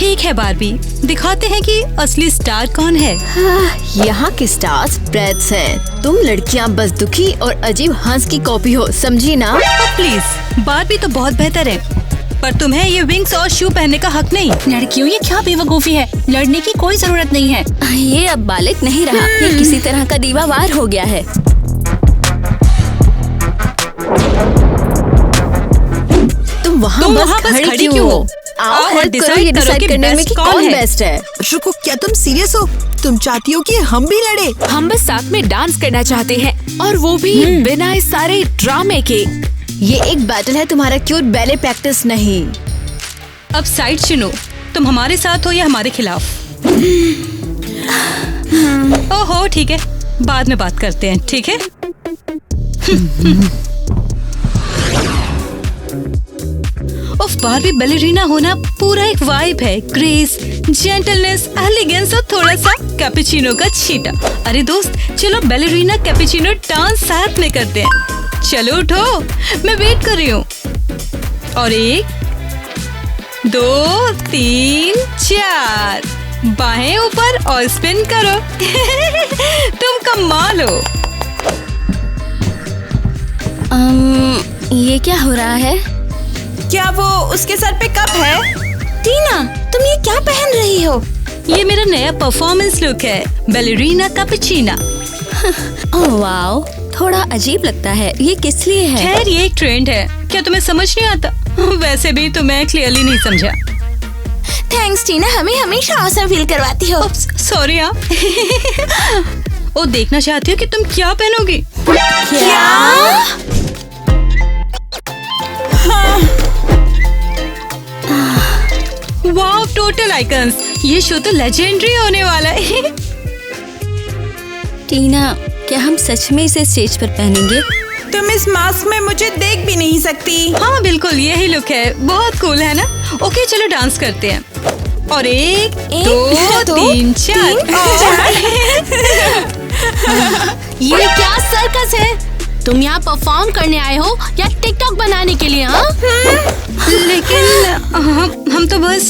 ठीक है बार्बी, दिखाते हैं कि असली स्टार कौन है। यहाँ के स्टार्स ब्रैड्स हैं। तुम लड़कियाँ बस दुखी और अजीब हंस की कॉपी हो, समझी ना? प्लीज, बार्बी तो बहुत बेहतर है, पर तुम्हें ये विंग्स और शू पहनने का हक नहीं। लड़कियों, ये क्या बेवकूफी है, लड़ने की कोई जरूरत नहीं है। ये अब बालिक नहीं रहा, ये किसी तरह का दीवावार हो गया है। तुम वहाँ बस खड़ी क्यों हो? आओ और डिसाइड करने में कि कौन बेस्ट है। रुको, क्या तुम सीरियस हो? तुम चाहती हो कि हम भी लड़े? हम बस साथ में डांस करना चाहते हैं, और वो भी बिना इस सारे ड्रामे के। ये एक बैटल है, तुम्हारा क्यूट बैले प्रैक्टिस नहीं। अब साइड चुनो, तुम हमारे साथ हो या हमारे खिलाफ। ओहो ठीक है, बाद में बात करते हैं, ठीक है? उफ, बार्बी बैलेरिना होना पूरा एक वाइब है। ग्रेस, जेंटलनेस, एलिगेंस और थोड़ा सा कैपुचिनो का छींटा। अरे दोस्त, चलो बैलेरिना कैपुचिनो डांस साथ में करते हैं। चलो उठो, मैं वेट कर रही हूँ। और 1 2 3 4, बाहें ऊपर और स्पिन करो। तुम कमाल हो। ये क्या हो रहा है? क्या वो उसके सर पे कप है? टीना, तुम ये क्या पहन रही हो? ये मेरा नया परफॉर्मेंस लुक है, बैलेरिना कैपुचिना। ओह वाओ, थोड़ा अजीब लगता है। ये किस लिए है? खैर, ये एक ट्रेंड है। क्या तुम्हें समझ नहीं आता? वैसे भी तुम्हें क्लियरली नहीं समझा। थैंक्स टीना, हमें हमेशा औसम फील करवाती हो। सॉरी यार। ओ, देखना चाहती हो कि तुम क्या पहनोगी? क्या? Wow, total icons. ये शो तो लेजेंडरी होने वाला है। टीना, क्या हम सच में इसे स्टेज पर पहनेंगे? तुम इस मास्क में मुझे देख भी नहीं सकती। हाँ बिल्कुल, यही लुक है। बहुत कूल है ना? ओके चलो डांस करते हैं। और 1 2 3 4। ये क्या सर्कस है? तुम यहाँ परफॉर्म करने आए हो या टिकटॉक बनाने के लिए? हाँ, लेकिन हम तो बस।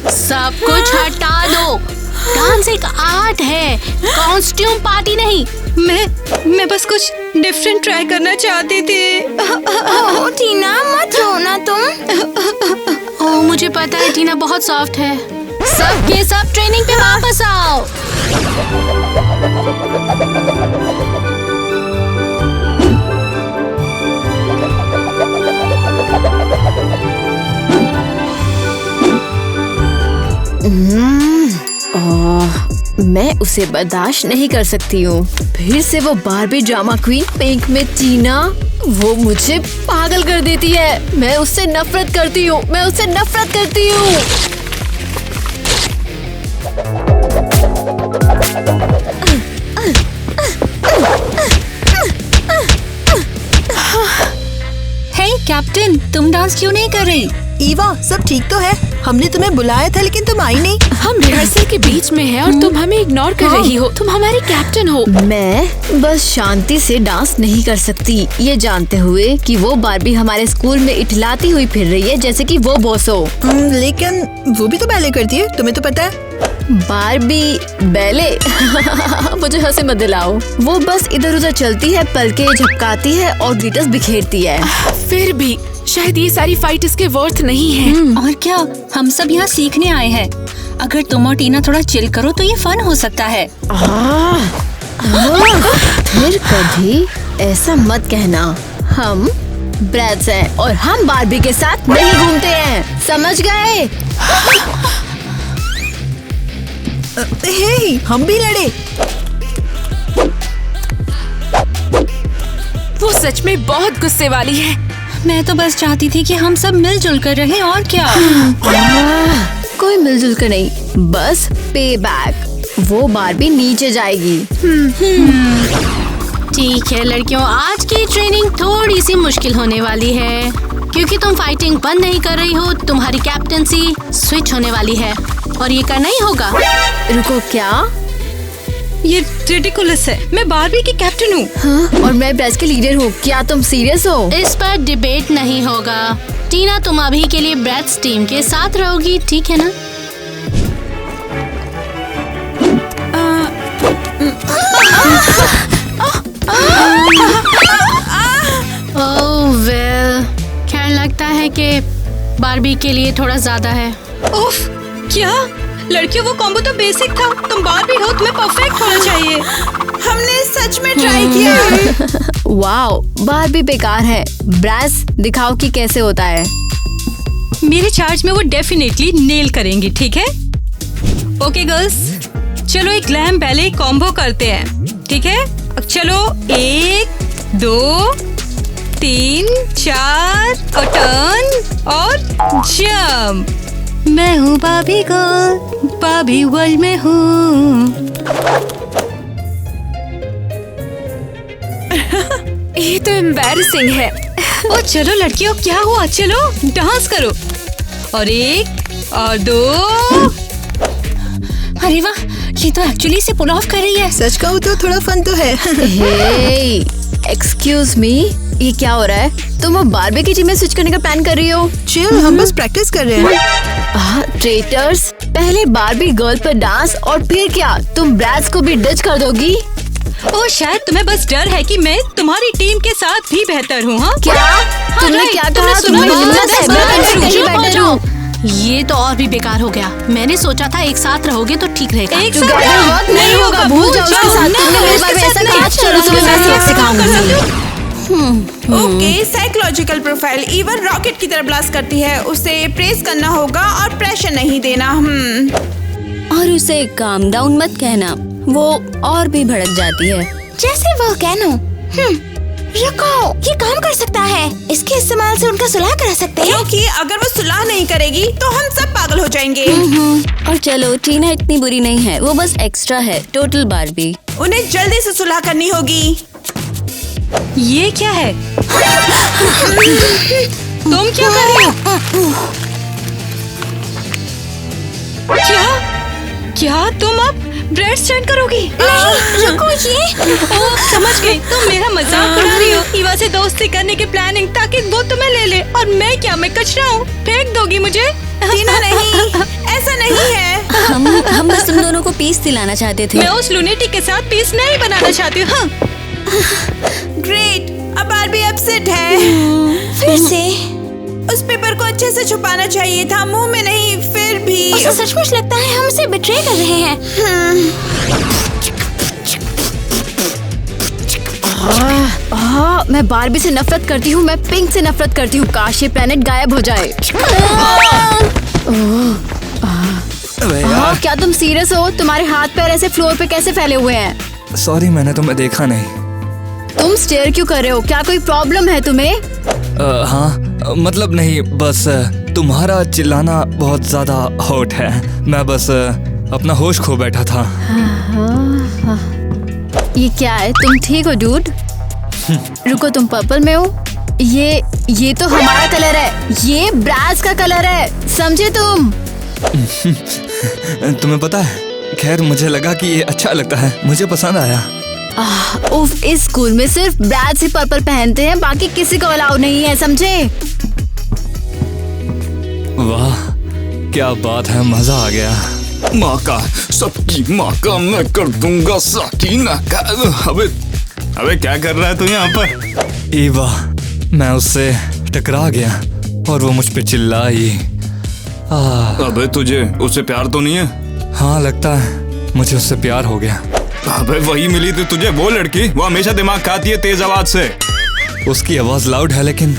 सब कुछ हटा दो। डांस एक आर्ट है, कॉस्ट्यूम पार्टी नहीं। मैं बस कुछ डिफरेंट ट्राई करना चाहती थी। ओह टीना, मत रोना तुम। ओह, मुझे पता है टीना बहुत सॉफ्ट है। सब के सब ट्रेनिंग पे वापस आओ। मैं उसे बर्दाश्त नहीं कर सकती हूँ। फिर से वो बार्बी ड्रामा क्वीन पिंक में टीना, वो मुझे पागल कर देती है। मैं उससे नफरत करती हूँ, मैं उससे नफरत करती हूँ। हे कैप्टन, तुम डांस क्यों नहीं कर रही? ईवा, सब ठीक तो है? हमने तुम्हें बुलाया था लेकिन तुम आई नहीं। हम रिहर्सल के बीच में हैं और तुम हमें इग्नोर कर रही हो। तुम हमारी कैप्टन हो। मैं बस शांति से डांस नहीं कर सकती, ये जानते हुए कि वो बार्बी हमारे स्कूल में इठलाती हुई फिर रही है जैसे कि वो बॉस हो। लेकिन वो भी तो बैले करती है, तुम्हें तो पता है। Barbie ballet? मुझे हंसे मत दिलाओ। वो बस इधर उधर चलती है, पलके झपकाती है और ग्लिटर्स बिखेरती है। फिर भी शायद ये सारी फाइट इसके वर्थ नहीं है। और क्या, हम सब यहाँ सीखने आए हैं। अगर तुम और टीना थोड़ा चिल करो तो ये फन हो सकता है। फिर कभी ऐसा मत कहना। हम ब्रैड्स हैं और हम बार्बी के साथ नहीं घूमते हैं, समझ गए? हे, हम भी लड़े। वो सच में बहुत गुस्से वाली है। मैं तो बस चाहती थी कि हम सब मिलजुल कर रहें, और क्या। कोई मिलजुल कर नहीं, बस पे बैक। वो बार्बी नीचे जाएगी। ठीक है लड़कियों, आज की ट्रेनिंग थोड़ी सी मुश्किल होने वाली है क्योंकि तुम फाइटिंग बंद नहीं कर रही हो। तुम्हारी कैप्टनसी स्विच होने वाली है और ये करना ही होगा। रुको, क्या? ये रिडिकुलस है। मैं बार्बी की कैप्टन हूँ। हाँ? और मैं ब्रैड्स के लीडर हूँ। क्या तुम सीरियस हो? इस पर डिबेट नहीं होगा। टीना, तुम अभी के लिए ब्रैड्स टीम के साथ रहोगी, ठीक है ना? ओह वेल, खैर लगता है कि बारबी के लिए थोड़ा ज्यादा है। उफ, क्या लड़कियों, वो कॉम्बो तो बेसिक था। तुम बारबी हो, तुम्हें परफेक्ट होना चाहिए। हमने सच में ट्राई किया। वाओ, बारबी बेकार है। ब्रास दिखाओ कि कैसे होता है। मेरे चार्ज में वो डेफिनेटली नेल करेंगी, ठीक है? ओके गर्ल्स, चलो एक ग्लैम बैले कॉम्बो करते हैं, ठीक है? अब चलो 1 2 3 4 और टर्न और जंप। मैं हूँ बारबी गर्ल, बारबी वर्ल्ड में हूँ। ये तो एम्बैरेसिंग है। ओ चलो लड़कियों, क्या हुआ? चलो डांस करो। और 1 और 2। अरे वाह, ये तो एक्चुअली से पुल ऑफ कर रही है। सच कहूँ तो थोड़ा फन तो है। हे, एक्सक्यूज मी, ये क्या हो रहा है? तुम अब बारबी की टीम में स्विच करने का प्लान कर रही हो? चिल, हम बस प्रैक्टिस कर रहे हैं। ट्रेटर्स, पहले बारबी गर्ल पर डांस और फिर क्या तुम ब्रैड्स को भी डच कर दोगी? ओ शायद तुम्हें बस डर है कि मैं तुम्हारी टीम के साथ भी बेहतर हूँ। हाँ क्या? तुमने राइट, क्या तुमने कहा? सुना? तुम्हें हाँ, हिम्मत है? दस मैं बार कहीं चुप हो बेटर जाओ। हूँ। ये तो और भी बेकार हो गया। मैंने सोचा था एक साथ रहोगे तो ठीक रहेगा। एक Together work नहीं होगा, भूल जाओ उसके साथ। तुमने मेरे बारे में ऐसा कहा, चलो तुम्हें मैं सबक सिखाऊंगी। Okay, psychological profile even rocket की तरह ब्लास्ट करती है। उसे प्रेस करना होगा और प्रेशर नहीं देना। और उसे काम डाउन मत कहना, वो और भी भड़क जाती है। जैसे वोल्केनो। रुको, ये काम कर सकता है। इसके इस्तेमाल से उनका सुलह करा सकते हैं। क्योंकि अगर वो सुलह नहीं करेगी तो हम सब पागल हो जाएंगे। और चलो, टीना इतनी बुरी नहीं है, वो बस एक्स्ट्रा है, टोटल बारबी। उन्हें जल्दी से सुलह करनी होगी। ये क्या है? तुम क्या कर रही हो? क्या तुम अब ब्रेड स्टैंड करोगी? नहीं, रुको ये। ओह, समझ गई, तुम मेरा मजाक उड़ा रही हो। ईवा से दोस्ती करने की प्लानिंग, ताकि वो तुम्हें ले ले। और मैं क्या, मैं कचरा हूँ? फेंक दोगी मुझे? टीना नहीं, ऐसा नहीं है। हम बस तुम दोनों को पीस दिलाना चाहते थे। मैं उस लुनेटिक के साथ पीस नहीं बनाना चाहती हूँ। हाँ। ग्रेट, अब बारबी अपसेट है। फिर से उस पेपर को अच्छे से छुपाना चाहिए था, मुंह में नहीं। फिर भी उसे सचमुच लगता है हम उसे बिट्रे कर रहे हैं। मैं बारबी से नफरत करती हूँ, मैं पिंक से नफरत करती हूँ। काश ये प्लेनेट गायब हो जाए। क्या तुम सीरियस हो? तुम्हारे हाथ पैर ऐसे फ्लोर पे कैसे फैले हुए हैं? सॉरी, मैंने तुम्हें देखा नहीं। तुम स्टेयर क्यों कर रहे हो? क्या कोई प्रॉब्लम है तुम्हें? हाँ, मतलब नहीं, बस तुम्हारा चिल्लाना बहुत ज्यादा हॉट है। मैं बस अपना होश खो बैठा था। ये क्या है? तुम ठीक हो डूड? रुको, तुम पर्पल में हो? ये तो हमारा कलर है। ये ब्रास का कलर है, समझे तुम? तुम्हें पता है, खैर मुझे लगा कि ये अच्छा लगता है, मुझे पसंद आया। उफ, इस स्कूल में सिर्फ ब्रास ही पर्पल पहनते हैं, बाकी किसी को अलाउ नहीं है, समझे? वाह, क्या बात है, मजा आ गया। माँ का, सबकी माँ का मैं कर दूंगा साकीना का। अबे क्या कर रहा है तू यहाँ पर? ईवा, मैं उससे टकरा गया और वो मुझ पे चिल्लाई। अबे तुझे उससे प्यार तो नहीं है? हाँ, लगता है मुझे उससे प्यार हो गया। अबे वही मिली थी तुझे, वो लड़की, वो हमेशा दिमाग खाती है तेज आवाज से। उसकी आवाज लाउड है, लेकिन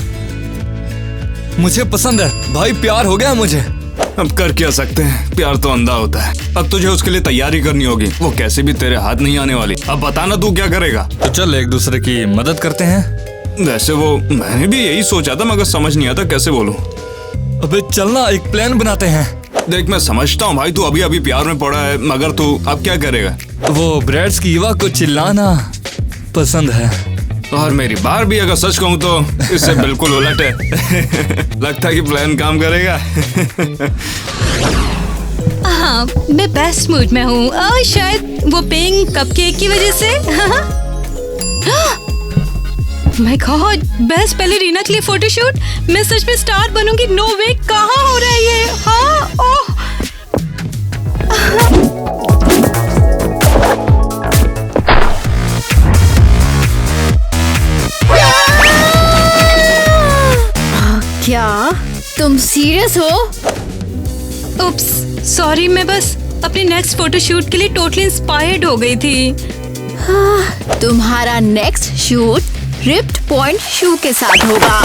मुझे पसंद है भाई, प्यार हो गया मुझे। अब कर क्या सकते हैं, प्यार तो अंधा होता है। अब तुझे उसके लिए तैयारी करनी होगी, वो कैसे भी तेरे हाथ नहीं आने वाली। अब बताना तू क्या करेगा। तो चल एक दूसरे की मदद करते हैं। वैसे वो मैंने भी यही सोचा था, मगर समझ नहीं आता कैसे बोलूं। अबे चलना, एक प्लान बनाते हैं। देख, मैं समझता हूँ भाई, तू अभी अभी प्यार में पड़ा है, मगर तू अब क्या करेगा? वो ब्रेड्स की ईवा को चिल्लाना पसंद है। और मेरी बार भी अगर सच कहूँ तो इससे बिल्कुल उलट है। लगता है कि प्लान काम करेगा। हाँ, मैं बेस्ट मूड में हूँ। और शायद वो पिंक कपकेक की वजह से। माय गॉड, बेस्ट बैलेरिना के लिए फोटोशूट। मैं सच में स्टार बनूंगी। नो वे, कहाँ हो रहा है ये? हाँ, ओह सीरियस हो? उप्स, सॉरी, मैं बस अपने नेक्स्ट फोटोशूट के लिए टोटली इंस्पायर्ड हो गई थी। तुम्हारा नेक्स्ट शूट रिप्ड पॉइंट शू के साथ होगा।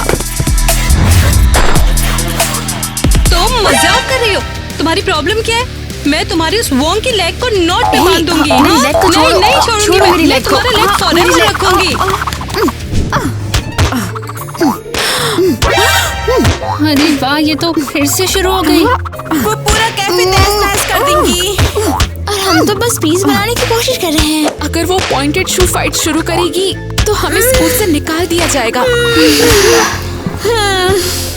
तुम मजाक कर रही हो? तुम्हारी प्रॉब्लम क्या है? मैं तुम्हारी उस वॉन्ग की लेग को नॉट पे बांध दूंगी। मेरी हाँ? लेग को छोड़ो। नहीं छोड़ूंगी, छोड़ो मेरी मैं लेग को। तुम्हारा लेग फॉरएवर रखूंगी। अरे वाह, ये तो फिर से शुरू हो गई। वो पूरा कैफे तहस-नहस कर देंगी। और हम तो बस पीस बनाने की कोशिश कर रहे हैं। अगर वो पॉइंटेड शू फाइट शुरू करेगी तो हमें स्कूल से निकाल दिया जाएगा।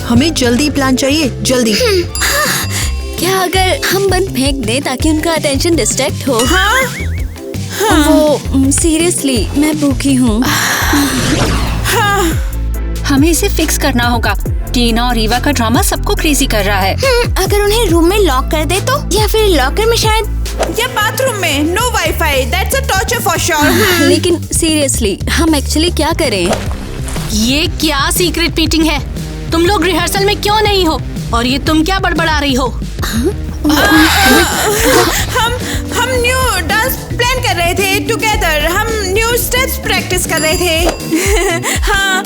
हमें जल्दी प्लान चाहिए, जल्दी। क्या अगर हम बंद फेंक दें ताकि उनका अटेंशन डिस्ट्रैक्ट हो? वो सीरियसली मैं भूखी हूँ। हमें इसे फिक्स करना होगा। टीना और ईवा का ड्रामा सबको क्रेजी कर रहा है। अगर उन्हें रूम में लॉक कर दे तो, या फिर लॉकर में शायद, या बाथरूम में no wifi. That's a torture for sure. लेकिन सीरियसली हम एक्चुअली क्या करें? ये क्या सीक्रेट मीटिंग है? तुम लोग रिहर्सल में क्यों नहीं हो? और ये तुम क्या बड़बड़ा रही हो? हम न्यू डांस प्लान कर रहे थे टुगेदर। हम न्यू स्टेप्स प्रैक्टिस कर रहे थे। हाँ।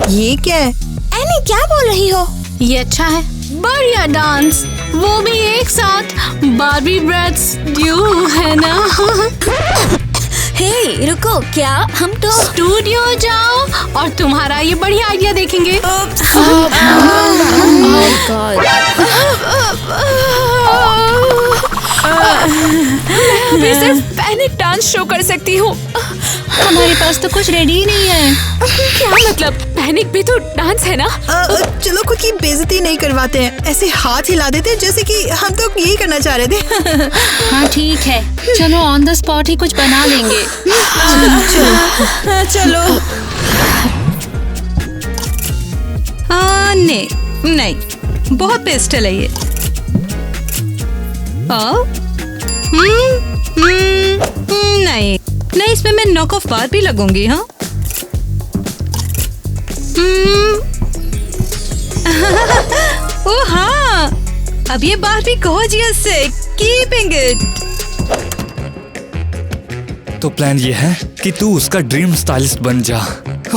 ये क्या है? एनी क्या बोल रही हो? ये अच्छा है, बढ़िया डांस, वो भी एक साथ। बार्बी ब्रेथ्स ड्यू है ना? हे रुको, क्या हम तो स्टूडियो जाओ और तुम्हारा ये बढ़िया आइडिया देखेंगे। मैं सिर्फ पैनिक डांस शो कर सकती हूँ। हमारे पास तो कुछ रेडी ही नहीं है। क्या मतलब? पैनिक भी तो डांस है ना? चलो खुद की बेइज्जती नहीं करवाते हैं, ऐसे हाथ हिला देते हैं जैसे कि हम तो यही करना चाह रहे थे। हाँ ठीक है, चलो ऑन द स्पॉट ही कुछ बना लेंगे। चलो। नहीं, बहुत पेस्टल है ये। नहीं, इसमें मैं नॉक ऑफ बार भी लगूंगी। हाँ। ओ हाँ, अब ये बार भी गॉर्जियस है। Keeping it. तो प्लान ये है कि तू उसका ड्रीम स्टाइलिस्ट बन जा।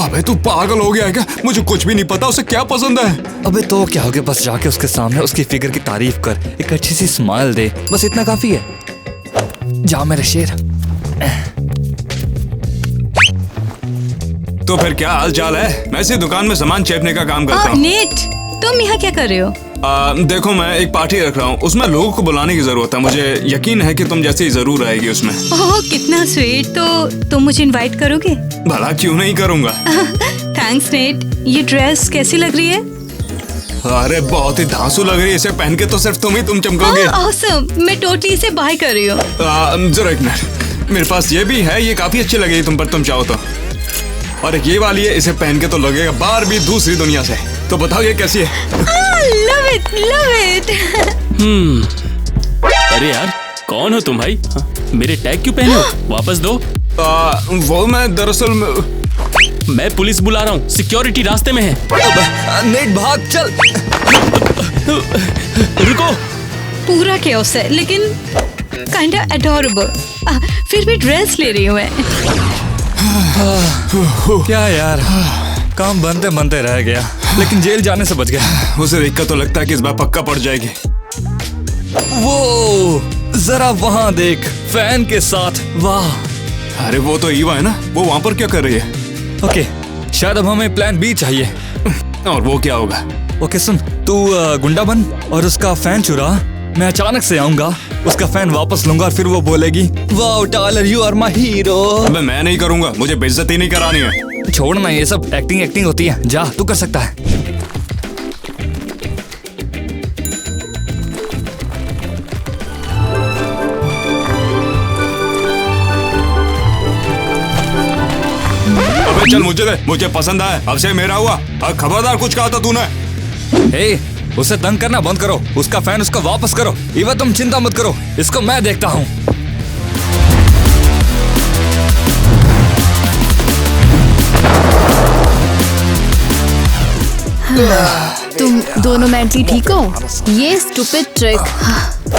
अबे तू पागल हो गया है क्या? मुझे कुछ भी नहीं पता उसे क्या पसंद है। अबे तो क्या हो गया, बस जाके उसके सामने उसकी फिगर की तारीफ कर, एक अच्छी सी स्माइल दे, बस इतना काफी है। जा मेरे शेर। तो फिर क्या हाल चाल है? मैं इसी दुकान में सामान चेपने का काम करता हूँ। नेट, तुम यहाँ क्या कर रहे हो? देखो मैं एक पार्टी रख रहा हूँ, उसमें लोगों को बुलाने की जरूरत है। मुझे यकीन है कि तुम जैसे ही जरूर आएगी उसमें। ओह कितना स्वीट। तो तुम मुझे इनवाइट करोगे? भला क्यों नहीं करूँगा। Thanks net. ये ड्रेस कैसी लग रही है? अरे बहुत ही धांसू लग रही है, इसे पहन के तो सिर्फ तुम चमकोगे। ऑसम, मैं टोटली इसे बाय कर रही हूँ। जरा एक मिनट, मेरे पास ये भी है, ये काफी अच्छी लगेगी तुम पर, तुम चाहो तो। और एक ये वाली है, इसे पहन के तो लगेगा बार भी दूसरी दुनिया से। तो बताओ ये कैसी है? Love it, love it. अरे यार कौन हो तुम भाई? मेरे टैग क्यों पहने हो? वापस दो। वो मैं दरअसल मैं पुलिस बुला रहा हूँ, सिक्योरिटी रास्ते में है। नेट भाग चल। रुको। पूरा chaos है लेकिन काइंडा एडोरेबल। फिर भी ड्रेस ले रही हूँ मैं। क्या यार, काम बनते बनते रह गया, लेकिन जेल जाने से बच गया। उसे देखकर तो लगता है कि इस बार पक्का पड़ जाएगी। वो जरा वहाँ देख, फैन के साथ। वाह। अरे वो तो ईवा है ना, वो वहाँ पर क्या कर रही है? ओके, शायद अब हमें प्लान बी चाहिए। और वो क्या होगा? ओके सुन, तू गुंडा बन और उसका फैन चुरा। मैं अचानक से आऊंगा, उसका फैन वापस लूंगा और फिर वो बोलेगी wow Tyler you are my hero. अबे मैं नहीं करूंगा, मुझे बेइज्जती नहीं करानी है। छोड़ना, ये सब एक्टिंग होती है। जा, तू कर सकता है। अबे चल मुझे दे, मुझे पसंद आया, अब से मेरा हुआ। खबरदार कुछ कहा था तूने। हे, उसे तंग करना बंद करो, उसका फैन उसको वापस करो। ईवा तुम चिंता मत करो, इसको मैं देखता हूँ। तुम दोनों मेंटली ठीक हो? ये स्टूपिड ट्रिक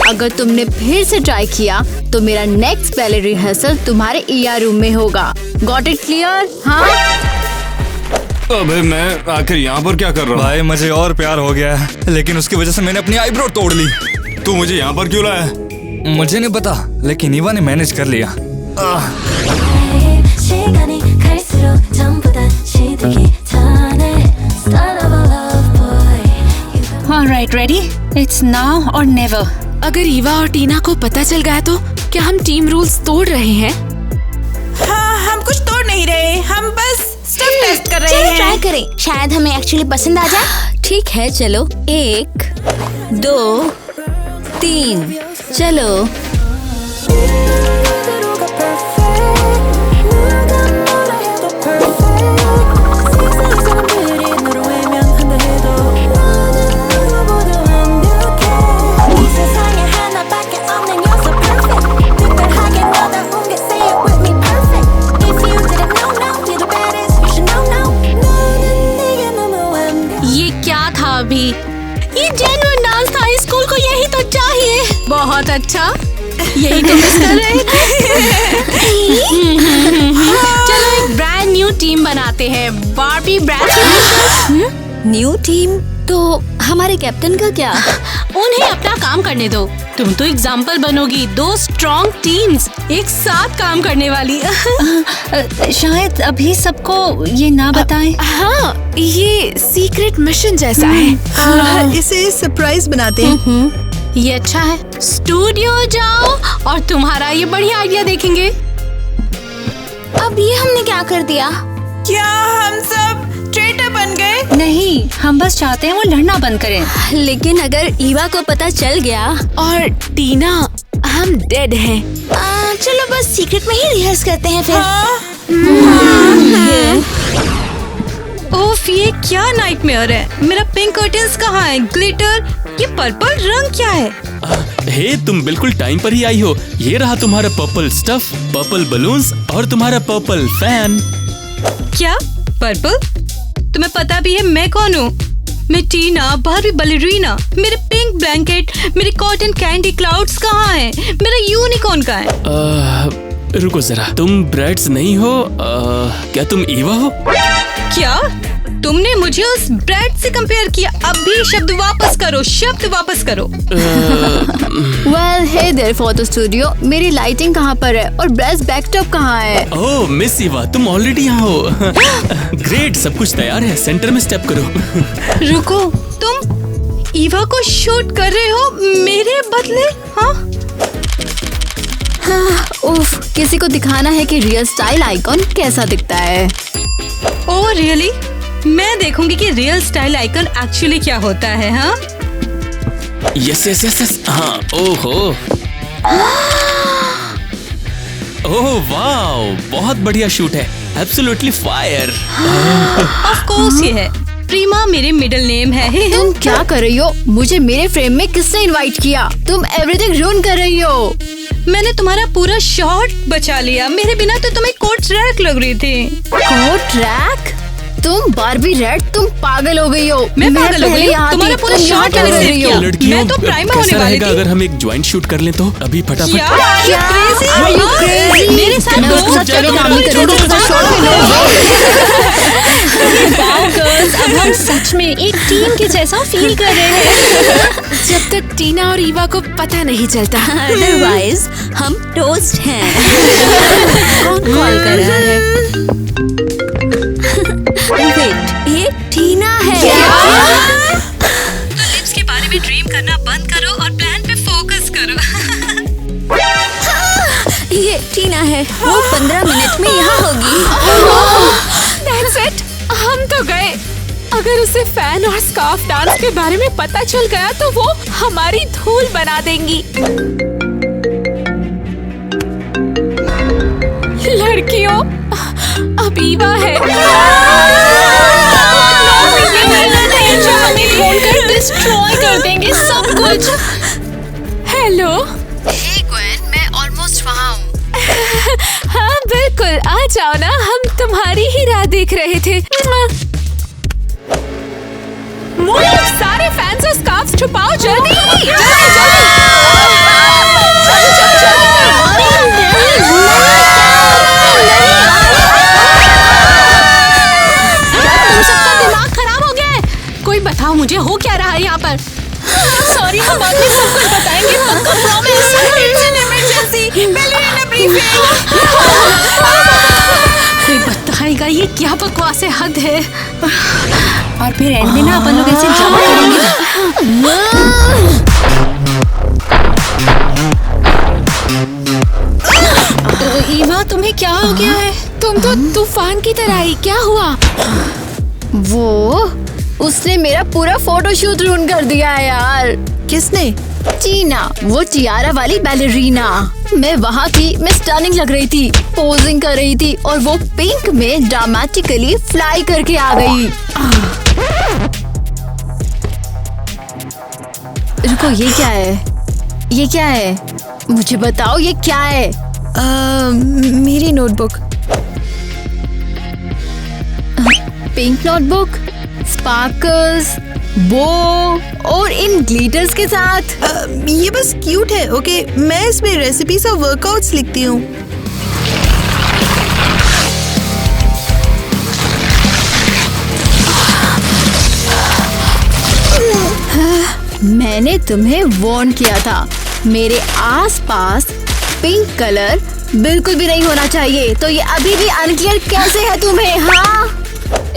अगर तुमने फिर से ट्राई किया तो मेरा नेक्स्ट बैले रिहर्सल तुम्हारे ER रूम में होगा। Got it clear? हाँ। अबे मैं आखिर यहाँ पर क्या कर रहा हूँ? भाई मुझे और प्यार हो गया है, लेकिन उसकी वजह से मैंने अपनी आईब्रो तोड़ ली। तू मुझे यहाँ पर क्यों लाया? मुझे नहीं पता, लेकिन ईवा ने मैनेज कर लिया। Alright, ready? It's now or never. अगर ईवा और टीना को पता चल गया तो क्या हम टीम रूल्स तोड़ रहे हैं? हाँ, हम कुछ तोड़ नहीं रहे, हम बस स्टफ टेस्ट कर रहे हैं। ट्राई करें, शायद हमें एक्चुअली पसंद आ जाए। ठीक है, चलो 1 2 3 चलो। ये जेन्युइन डांस था, इस स्कूल को यही तो चाहिए। बहुत अच्छा, यही तो मिस कर रहे थे। चलो एक ब्रांड न्यू टीम बनाते हैं, बार्बी ब्रांड। New team? तो हमारे कैप्टन का क्या? उन्हें अपना काम करने दो, तुम तो एग्जाम्पल बनोगी। 2 स्ट्रॉन्ग टीम्स एक साथ काम करने वाली। शायद अभी सबको ये ना बताएं। हाँ, ये सीक्रेट मिशन जैसा है। इसे सरप्राइज बनाते हैं। ये अच्छा है। स्टूडियो जाओ और तुम्हारा ये बढ़िया आइडिया देखेंगे। अब ये हमने क्या कर दिया? क्या हम सब ट्रेटर बन गए? नहीं, हम बस चाहते हैं वो लड़ना बंद करें। लेकिन अगर ईवा को पता चल गया और टीना, हम डेड हैं। चलो बस सीक्रेट में ही रिहर्स करते हैं फिर। ओफ, ये क्या नाइटमेयर है। मेरा पिंक कर्टन्स कहाँ है? ग्लिटर, ये पर्पल रंग क्या है? हे, तुम बिल्कुल टाइम पर ही आई हो। ये रहा तुम्हारा पर्पल स्टफ, पर्पल बलून्स और तुम्हारा पर्पल फैन। क्या पर्पल? तुम्हें पता भी है मैं कौन हूँ? मैं टीना, बार्बी बैलेरिना। मेरे पिंक ब्लैंकेट, मेरे कॉटन कैंडी क्लाउड्स कहाँ हैं? मेरा यूनिकॉर्न कहाँ है? रुको जरा, तुम ब्रैड्स नहीं हो? क्या तुम ईवा हो? क्या तुमने मुझे उस ब्रैड से कंपेयर किया? अब भी शब्द वापस करो, शब्द वापस करो। Well, hey there photo studio, मेरी लाइटिंग कहाँ पर है और ब्रेस्ट बैकटॉप कहाँ है? ओह मिस ईवा, तुम ऑलरेडी यहाँ हो। ग्रेट, सब कुछ तैयार है, सेंटर में स्टेप करो। रुको, तुम ईवा को शूट कर रहे हो मेरे बदले? हाँ? उफ, किसी को दिखाना है कि रियल स्टाइल आइकॉन कैसा दिखता है। Oh really? मैं देखूंगी कि रियल स्टाइल आइकन एक्चुअली क्या होता है। हाँ, यस यस यस यस, हाँ। ओहो, ओह वाओ, बहुत बढ़िया शूट है, एब्सोल्युटली फायर। ऑफ कोर्स ये है। प्रीमा मेरे मिडिल नेम है। तुम क्या कर रही हो? मुझे मेरे फ्रेम में किसने इनवाइट किया? तुम एवरीथिंग रूइन कर रही हो। मैंने तुम्हारा पूरा शॉट बचा लिया, मेरे बिना तो तुम्हें कोट ट्रैक लग रही थी। Coat track? तुम बार्बी रेड, तुम पागल हो गई हो। मैं पागल हो गई? तुम्हारा पूरा शॉट मैंने सेव किया। मैं तो प्राइमर होने वाली थी। अगर हम एक ज्वाइंट शूट कर लें तो अभी फटाफट। मेरे साथ अब हम सच में एक टीम के जैसा फील कर रहे हैं। जब तक टीना और ईवा को पता नहीं चलता। अदरवाइज हम टोस्ट हैं। कौन कॉल कर रहा है? वेट, ये टीना है। तो लिप्स के बारे में ड्रीम करना बंद करो और प्लान पे फोकस करो। ये टीना है, वो 15 मिनट में यहाँ होगी। That's it, हम तो गए। अगर उसे फैन और स्कार्फ डांस के बारे में पता चल गया तो वो हमारी धूल बना देंगी। लड़कियों, अब ईवा है। फोन कर डिस्ट्रॉय कर देंगे सब कुछ। हेलो, हे ग्वेन, मैं ऑलमोस्ट वहाँ हूँ। हाँ बिल्कुल, आ जाओ ना, हम तुम्हारी ही राह देख रहे थे। सारे फैंस और स्कार्फ छुपाओ जल्दी। तुम सबका दिमाग खराब हो गया है। कोई बताओ मुझे हो क्या रहा है यहाँ पर? सॉरी, हम बाद में सब कुछ बताएंगे, पक्का प्रॉमिस। कोई बताएगा ये क्या बकवास है, हद है। और फिर एंड में ना अपन लोग ऐसे ड्रामा करेंगे। ईवा, तुम्हें क्या हो गया है? तुम तो तूफान की तरह आई, क्या हुआ? उसने मेरा पूरा फोटोशूट रुइन कर दिया है यार। किसने? टीना, वो टियारा वाली बैलेरीना। मैं वहाँ थी, मैं स्टनिंग लग रही थी, पोजिंग कर रही थी और वो पिंक में ड्रामेटिकली फ्लाई करके आ गई। रुको, ये क्या है? ये क्या है? मुझे बताओ ये क्या है? मेरी नोटबुक। पिंक नोटबुक, स्पार्कल्स, बो और इन ग्लिटर्स के साथ। ये बस क्यूट है, ओके? मैं इसमें रेसिपीज और वर्कआउट्स लिखती हूँ। मैंने तुम्हें वार्न किया था, मेरे आसपास पिंक कलर बिल्कुल भी नहीं होना चाहिए। तो ये अभी भी अनक्लियर कैसे है तुम्हें? हाँ,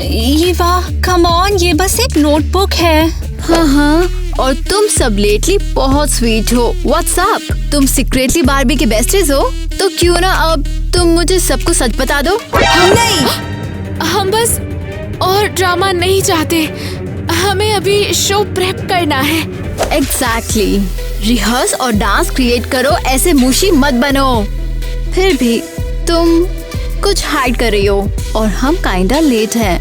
ये वाह, कम ऑन, ये बस एक नोटबुक है। हाँ, और तुम सब लेटली बहुत स्वीट हो। What's up? तुम सीक्रेटली बार्बी के बेस्टीज हो? तो क्यों ना अब तुम मुझे सब कुछ सच बता दो। नहीं, हम बस और ड्रामा नहीं चाहते, हमें अभी शो प्रेप करना है। एग्जैक्टली, रिहर्स और डांस क्रिएट करो, ऐसे मुशी मत बनो। फिर भी तुम कुछ हाइड कर रही हो और हम काइंडा लेट हैं।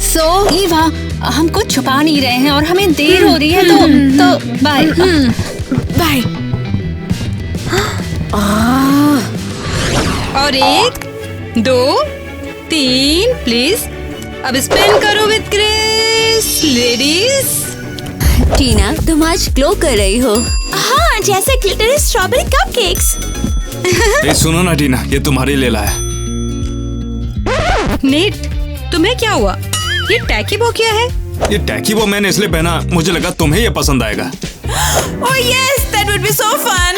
सो ईवा, हम कुछ छुपा नहीं रहे हैं और हमें देर हो रही है, तो बाय। बाय। और 1 2 3 प्लीज। अब स्पिन करो विद ग्रेस लेडीज। टीना, तुम आज ग्लो कर रही हो। हाँ, जैसे ग्लिटरी स्ट्रॉबेरी कपकेक्स। ए, सुनो ना टीना, ये तुम्हारे लिए लाया है। नेट, तुम्हें क्या हुआ? ये टैकीबो क्या है? ये टैकीबो मैंने इसलिए पहना, मुझे लगा तुम्हें ये पसंद आएगा। Oh yes, that would be so fun.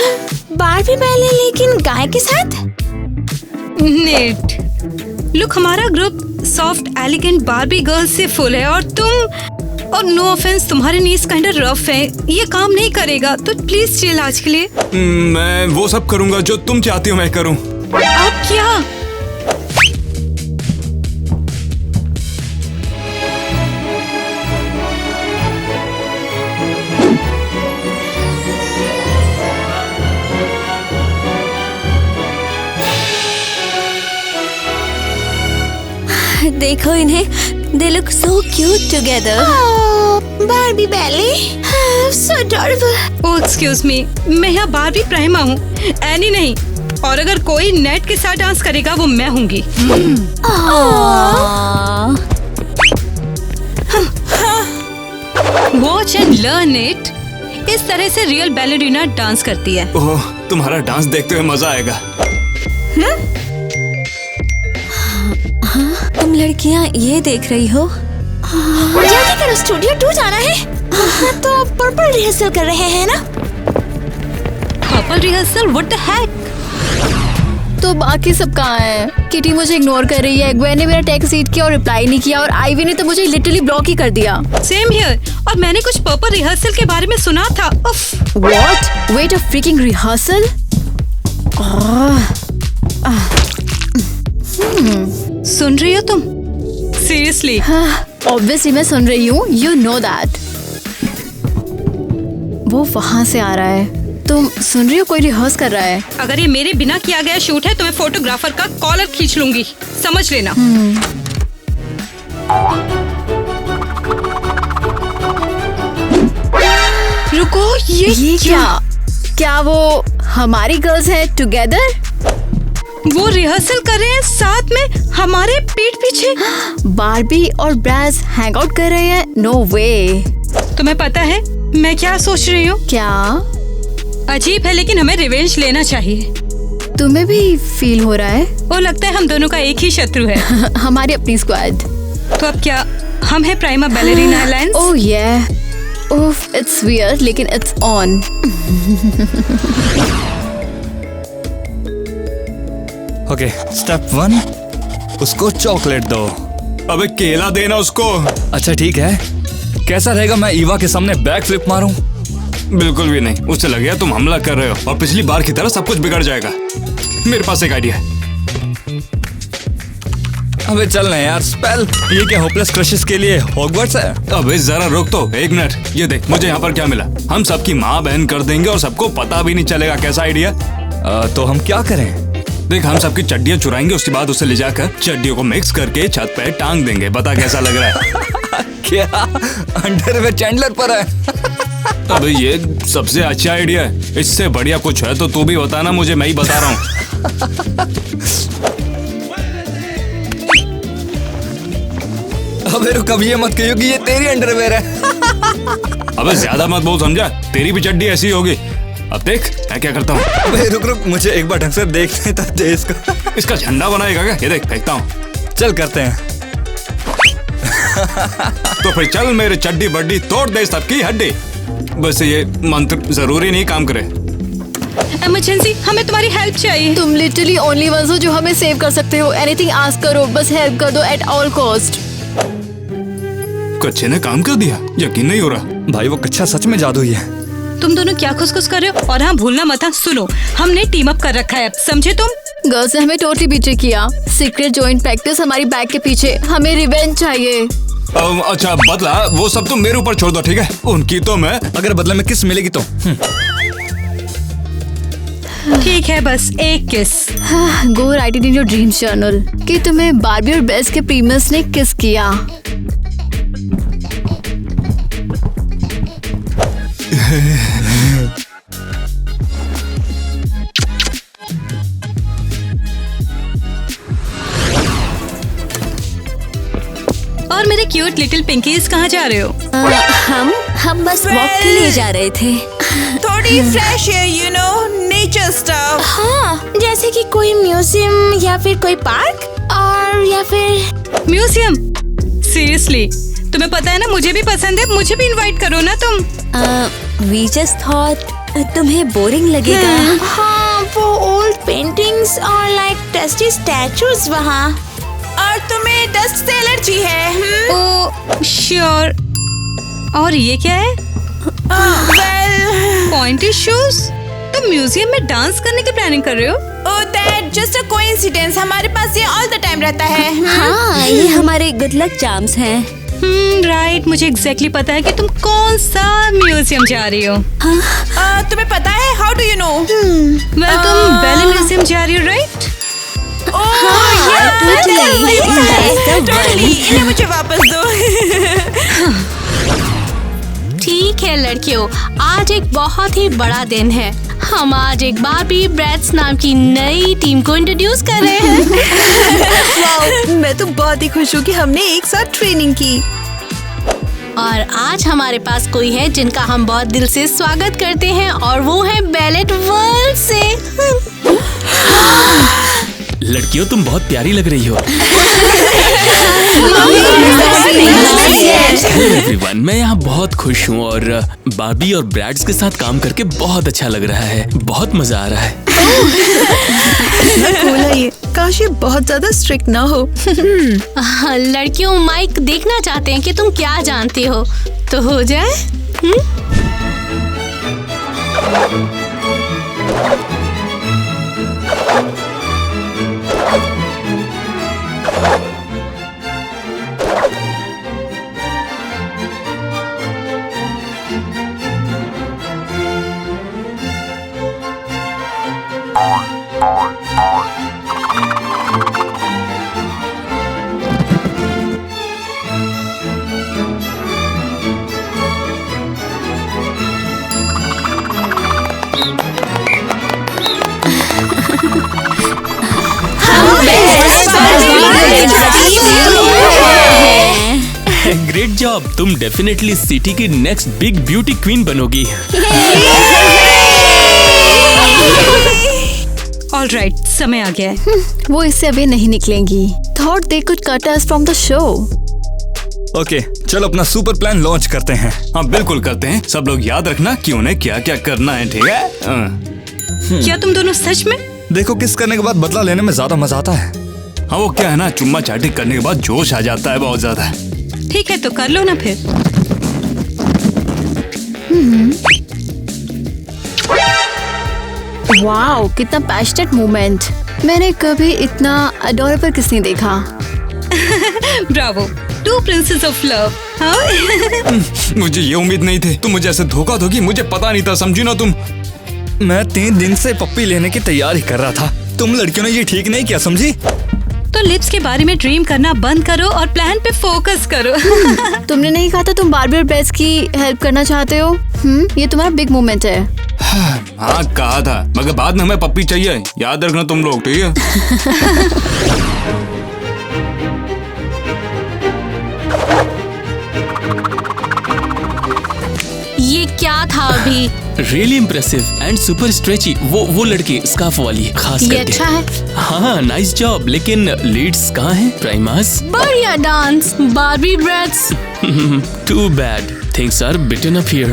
Barbie ballet लेकिन गाय के साथ? नेट, लुक, हमारा group soft elegant Barbie girls से फुल है और और नो ऑफेंस, तुम्हारे नीज काइंड ऑफ रफ है, ये काम नहीं करेगा, तो प्लीज चिल आज के लिए। मैं वो सब करूंगा जो तुम चाहती हो मैं करूं। अब क्या? देखो इन्हें, they look so cute together. Barbie ballet, so adorable. Oh excuse me, मैं यहाँ बार्बी प्राइमा हूँ, एनी नहीं। और अगर कोई नेट के साथ डांस करेगा वो मैं होंगी। Watch and learn it. इस तरह से रियल बैलेरिना डांस करती है। ओह, तुम्हारा डांस देखते हुए मजा आएगा। तुम लड़कियाँ ये देख रही हो? जल्दी करो, स्टूडियो 2 जाना है। तो पर्पल रिहर्सल कर रहे हैं ना? Purple rehearsal? What the heck? तो बाकी सब कहाँ है? किटी मुझे इग्नोर कर रही है, ग्वेन ने मेरा टेक्स्ट रीड किया और रिप्लाई नहीं किया, और आईवी ने तो मुझे लिटरली ब्लॉक ही कर दिया। Same here. और मैंने कुछ पर्पल रिहर्सल के बारे में सुना था। उफ। What? Wait, a freaking rehearsal? सुन रही हो तुम? सीरियसली? ऑब्वियसली मैं सुन रही हूँ, यू नो दैट। वो वहाँ से आ रहा है, तुम सुन रही हो? कोई रिहर्स कर रहा है। अगर ये मेरे बिना किया गया शूट है तो मैं फोटोग्राफर का कॉलर खींच लूंगी, समझ लेना। रुको, ये क्या? क्या वो हमारी गर्ल्स हैं टुगेदर? वो रिहर्सल कर रहे हैं साथ में हमारे पीठ पीछे। बारबी और ब्रैज हैंग आउट कर रहे हैं? नो वे। तुम्हें पता है मैं क्या सोच रही हूँ? क्या? अजीब है लेकिन हमें रिवेंज लेना चाहिए। तुम्हें भी फील हो रहा है? वो लगता है हम दोनों का एक ही शत्रु है। हमारी अपनी स्क्वाड। तो अब क्या हम है प्राइमा बैलेरिना अलायंस? ओह ये उफ, इट्स वियर्ड लेकिन इट्स ऑन। ओके, स्टेप 1, उसको चॉकलेट दो। अबे केला देना उसको। अच्छा ठीक है, कैसा रहेगा मैं ईवा के सामने बैक फ्लिप मारूं? बिल्कुल भी नहीं, उससे लगेगा तुम हमला कर रहे हो और पिछली बार की तरह सब कुछ बिगड़ जाएगा। मेरे पास एक आइडिया है। अबे चल ना यार, स्पेल ये क्या होपलेस क्रशेस के लिए हॉगवर्ट्स है? अबे जरा रोक तो, एक मिनट। ये देख मुझे यहाँ पर क्या मिला। हम सबकी माँ बहन कर देंगे और सबको पता भी नहीं चलेगा। कैसा आइडिया? तो हम क्या करें? देख हम सबकी चड्डियाँ चुराएंगे, उसके बाद उसे ले जाकर चड्डियों को मिक्स करके छत पे टांग देंगे। बता कैसा लग रहा है? क्या अंडरवेयर चैंडलर पर है? अबे ये सबसे अच्छा आइडिया है। इससे बढ़िया कुछ है तो तू भी बताना मुझे, मैं ही बता रहा हूँ। अबे रुक, अब ये मत कहियो कि ये तेरी अंडरवेयर है। अबे ज्यादा मत बोल, समझा? तेरी भी चड्डी ऐसी होगी। अब देख मैं क्या करता हूँ। अबे रुक रुक, मुझे एक बार ढंग से देखने तो दे इसको। इसका झंडा बनाएगा क्या? ये देख फेंकता हूँ। चल करते हैं। तो फिर चल मेरे चड्डी बड्डी तोड़ दे सबकी हड्डी। बस ये मंत्र जरूरी नहीं काम करे। इमरजेंसी, हमें तुम्हारी हेल्प चाहिए। तुम लिटरली ओनली वंस हो जो हमें सेव कर सकते हो। एनीथिंग आस्क करो, बस हेल्प कर दो एट ऑल कॉस्ट। कच्चे ने काम कर दिया, यकीन नहीं हो रहा। भाई वो कच्चा सच में जादुई है। तुम दोनों क्या खुश कर रहे हो? और हाँ भूलना मत, सुनो हमने टीम अप कर रखा है, समझे तुम? गर्ल्स ने हमें टोटली बीटे किया। सीक्रेट जॉइंट प्रैक्टिस हमारी बैक के पीछे। हमें रिवेंज चाहिए। अच्छा बदला वो सब तुम मेरे ऊपर छोड़ दो, ठीक है? उनकी तो मैं, अगर बदले में किस मिलेगी तो ठीक है, बस एक किस। Go right it in your dreams journal कि तुम्हें बारबी और बेस के प्रीमियस ने किस किया। और मेरे क्यूट लिटिल पिंकीज कहाँ जा रहे हो? हम बस वॉक के लिए जा रहे थे। थोड़ी fresh air, you know, nature stuff. हाँ, जैसे कि कोई म्यूजियम या फिर कोई पार्क, और या फिर म्यूजियम। सीरियसली तुम्हें पता है ना मुझे भी पसंद है, मुझे भी इनवाइट करो ना तुम। वी जस्ट थॉट तुम्हें बोरिंग लगेगा। हाँ, वो ओल्ड पेंटिंग्स और लाइक डस्टी स्टैचूज वहाँ। और तुम्हें डस्ट से एलर्जी है? ओ श्योर। और ये क्या है? Pointed shoes. तुम म्यूजियम में डांस करने की प्लानिंग कर रहे हो? Oh that just a coincidence. हमारे पास ये ऑल द टाइम रहता है। हाँ, ये हमारे गुड लक चार्म्स हैं। राइट, मुझे एग्जैक्टली पता है कि तुम कौन सा म्यूजियम जा रही हो। तुम्हें पता है? How do you know? Well तुम बैले म्यूजियम जा रही हो, राइट? टोटली। इन्हें मुझे वापस दो। ठीक है लड़कियों, आज एक बहुत ही बड़ा दिन है। हम आज एक बारबी ब्रैड्स नाम की नई टीम को इंट्रोड्यूस कर रहे हैं। वाओ, मैं तो बहुत ही खुश हूँ कि हमने एक साथ ट्रेनिंग की। और आज हमारे पास कोई है जिनका हम बहुत दिल से स्वागत करते हैं, और वो है बैलेट वर्ल्ड से। लड़कियों तुम बहुत प्यारी लग रही हो। एवरीवन, मैं यहाँ बहुत खुश हूँ और बारबी और ब्रैड्स के साथ काम करके बहुत अच्छा लग रहा है। बहुत मजा आ रहा है। बोला ये, काश ये बहुत ज्यादा स्ट्रिक्ट ना हो। लड़कियों, माइक देखना चाहते हैं कि तुम क्या जानती हो, तो हो जाए। ग्रेट जॉब, तुम डेफिनेटली सिटी की नेक्स्ट बिग ब्यूटी क्वीन बनोगी। ऑलराइट, समय आ गया है। वो इससे अभी नहीं निकलेंगी। Thought they could cut us from the show. Okay, चलो अपना सुपर प्लान लॉन्च करते हैं। हाँ बिल्कुल करते हैं। सब लोग याद रखना कि उन्हें क्या क्या करना है, ठीक है? क्या तुम दोनों सच में? देखो, किस करने के बाद बदला लेने में ज्यादा मजा आता है। हाँ वो क्या है ना, चुम्मा चाटी करने के बाद जोश आ जाता है बहुत ज्यादा। ठीक है तो कर लो ना फिर। वाओ, कितना पैशनेट मोमेंट। मैंने कभी इतना अडोरेबल किस नहीं देखा। Bravo, to princess of love. मुझे ये उम्मीद नहीं थी तुम मुझे ऐसे धोखा दोगी। मुझे पता नहीं था, समझी ना तुम। मैं 3 दिन से पप्पी लेने की तैयारी कर रहा था। तुम लड़कियों ने ये ठीक नहीं किया, समझी? तो लिप्स के बारे में ड्रीम करना बंद करो और प्लान पे फोकस करो। तुमने नहीं कहा था तुम बार्बी और बेस की हेल्प करना चाहते हो? ये तुम्हारा बिग मोमेंट है। हाँ कहा था, मगर बाद में हमें पप्पी चाहिए, याद रखना तुम लोग, ठीक है? ये क्या था अभी? Really impressive and super stretchy. वो लड़की स्कार्फ वाली खास ये करके। अच्छा है। हाँ नाइस जॉब, लेकिन लीड्स कहाँ हैं? प्राइमास? बढ़िया dance, Barbie breads. Too bad, things are bitten up here.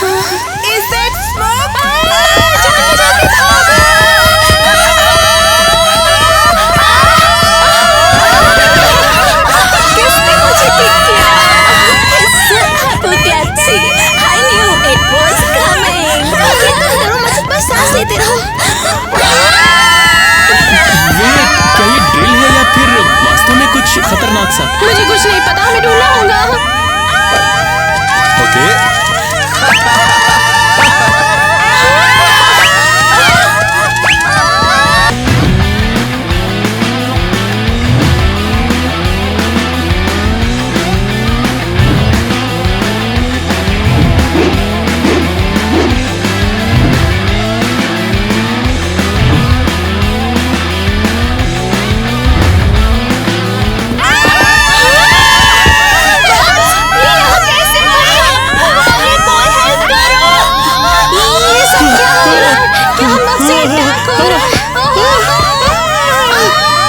Is that smoke? किसने मुझे पिक किया? Apocalypse, I knew it was coming. ये तो जरूर मत, बस सांस लेते रहो। वेट, क्या ये ड्रिल है या फिर वास्तव में कुछ खतरनाक सा? मुझे कुछ नहीं पता, हमें ढूंढना होगा। ओके।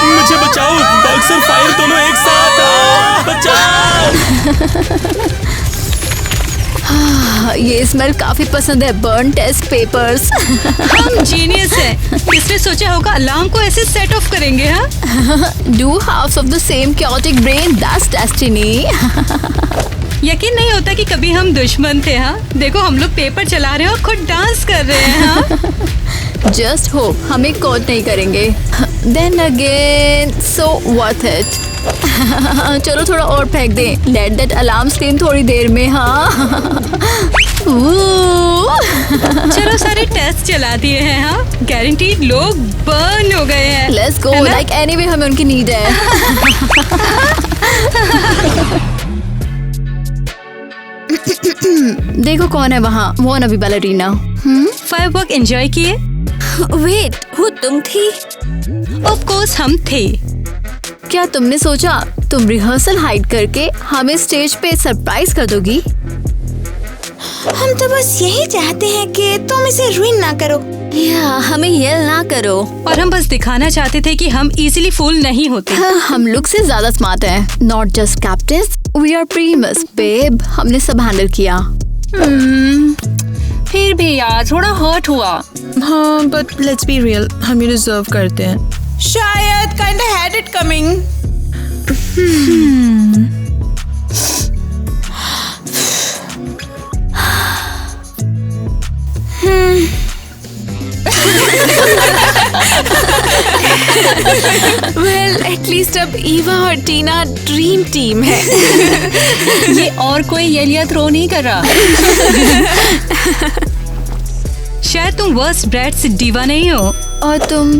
मुझे बचाओ, बग्स और फायर दोनों एक साथ। बचाओ। ये स्मेल काफी पसंद है। Burn test papers. हम जीनियस हैं। किसने सोचा होगा अलार्म को ऐसे सेट ऑफ करेंगे? हाँ, two halves of the same chaotic brain, that's destiny। यकीन नहीं होता कि कभी हम दुश्मन थे। हाँ, देखो हम लोग पेपर चला रहे हैं और खुद डांस कर रहे हैं। हाँ? जस्ट होप हमें कोट नहीं करेंगे। Then again so worth it. चलो थोड़ा और फेंक दें। लेट दैट अलार्म स्क्रीन थोड़ी देर में। हाँ। चलो सारे टेस्ट चला दिए हैं। हाँ, गारंटीड लोग बर्न हो गए हैं। लेट्स गो, लाइक एनीवे हमें उनकी नीड है। देखो कौन है वहाँ, वो नबी बैलरीना। फायरवर्क एंजॉय किए? वेट, वो तुम थी? ऑफ कोर्स हम थे। क्या तुमने सोचा तुम रिहर्सल हाइड करके हमें स्टेज पे सरप्राइज कर दोगी? हम तो बस यही चाहते हैं कि तुम इसे रुइन ना करो। या हमें येल ना करो। और हम बस दिखाना चाहते थे कि हम इजीली फूल नहीं होते। हम लोग से ज्यादा स्मार्ट हैं। Not just captain, we are primus babe. हमने सब हैंडल किया। फिर भी यार थोड़ा हर्ट हुआ। हाँ बट लेट्स बी रियल, हम ये डिजर्व करते हैं। शायद kinda had it coming. Well at least अब ईवा और टीना ड्रीम टीम है। ये और कोई येलिया थ्रो नहीं कर रहा। शायद तुम वर्स्ट ब्रैड से डीवा नहीं हो। और तुम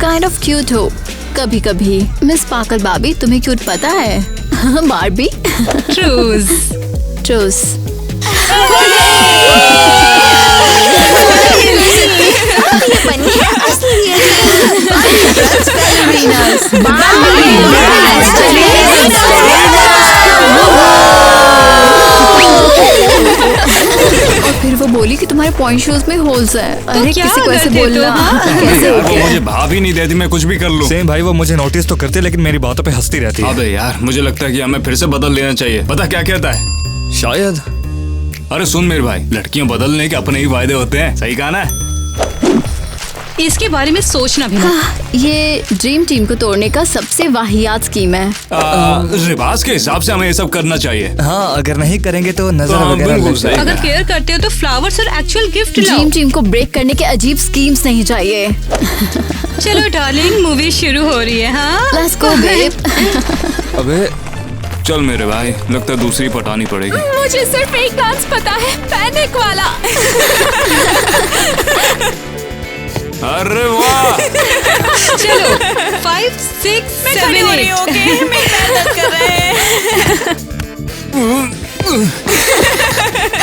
काइंड ऑफ क्यूट हो कभी कभी। मिस पाकल बाबी, तुम्हें क्यूट पता है? बार्बी। ट्रूज। ट्रूज। ये बनी है असली और फिर वो बोली कि तुम्हारे पॉइंट शूज में होल्स है। अरे क्या किसी को ऐसे करते बोलना कैसे यार, हो वो गया? मुझे भाव ही नहीं देती, मैं कुछ भी कर लूं। सेम भाई, वो मुझे नोटिस तो करते लेकिन मेरी बातों पे हंसती रहती है। अबे यार, मुझे लगता है कि हमें फिर से बदल लेना चाहिए। पता क्या कहता है? शायद। अरे सुन मेरे भाई, लड़कियां बदलने के अपने ही वायदे होते हैं, सही कहा ना? इसके बारे में सोचना भी मत। ये ड्रीम टीम को तोड़ने का सबसे वाहियात स्कीम है। रिवाज के हिसाब से हमें ये सब करना चाहिए। हाँ, अगर नहीं करेंगे तो नजर हाँ, वगैरह बिल्कुल लग सही। जाएगी। अगर केयर करते हो तो फ्लावर्स और एक्चुअल गिफ्ट लाओ। ड्रीम टीम को ब्रेक करने के अजीब स्कीम्स नहीं चाहिए। चलो डार्लिंग, मूवी शुरू हो रही है। हाँ, लेट्स गो बेब। अबे चल मेरे भाई, लगता है दूसरी पटानी पड़ेगी। मुझे सिर्फ एक डांस पता है, पैनिक वाला। अरे वाह! चलो 5, 6, 7, 8। ओके, मैं दर्द कर रहे हैं।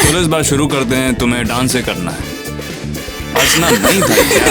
चलो इस बार शुरू करते हैं, तुम्हें डांस से करना है, हंसना नहीं था क्या?